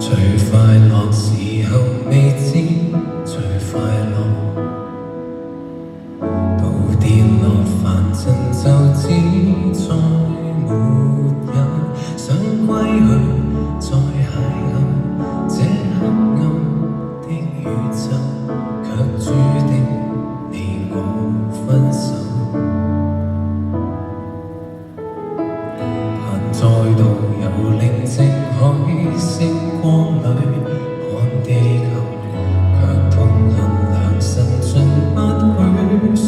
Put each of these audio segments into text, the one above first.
最快樂時候未知最快樂，到跌落凡塵就知再沒有想歸去，再邂逅這黑暗的宇宙，卻注定你我分手。盼再度有寧靜海星光裏看地球，卻痛恨良辰盡不許說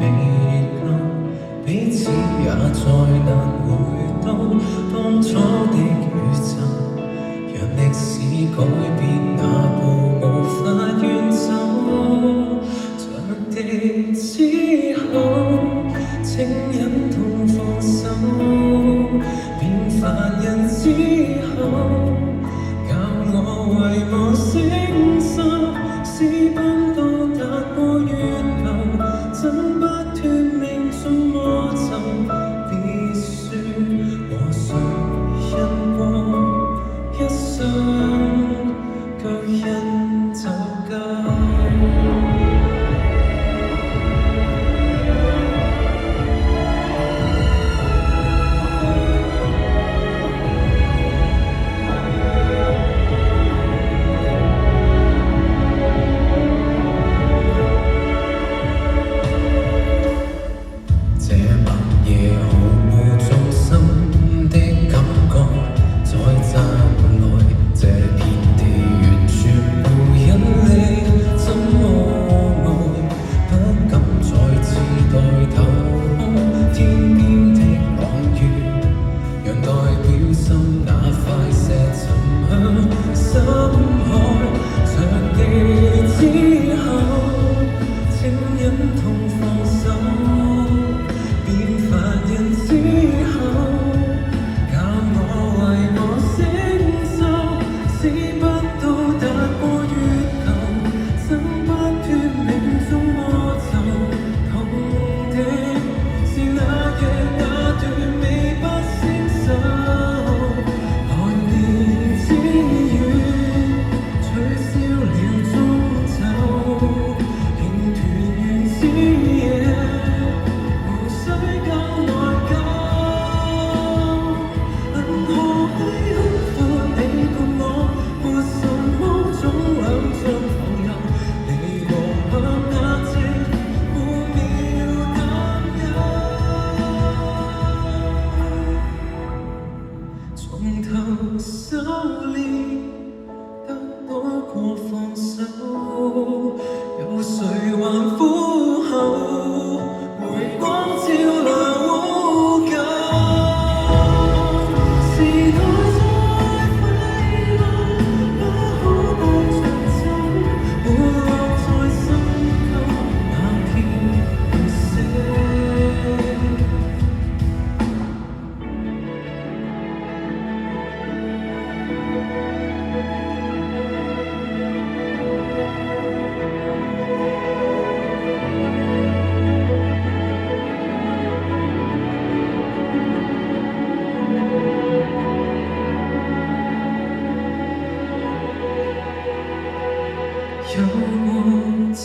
未夠，彼此也再難回到當初的宇宙，讓歷史改變那步無法遠走。着地之後，請忍痛放手，變凡人之後，教我遺忘聲心，私奔到達過月球，掙不脫命中魔咒。別說和誰因過一生，腳印就夠。從頭修煉得多過放手，有誰還苦候？回光照亮烏舊，時代在揮浪，不可帶着走，沒落在深溝那片血色。有過怎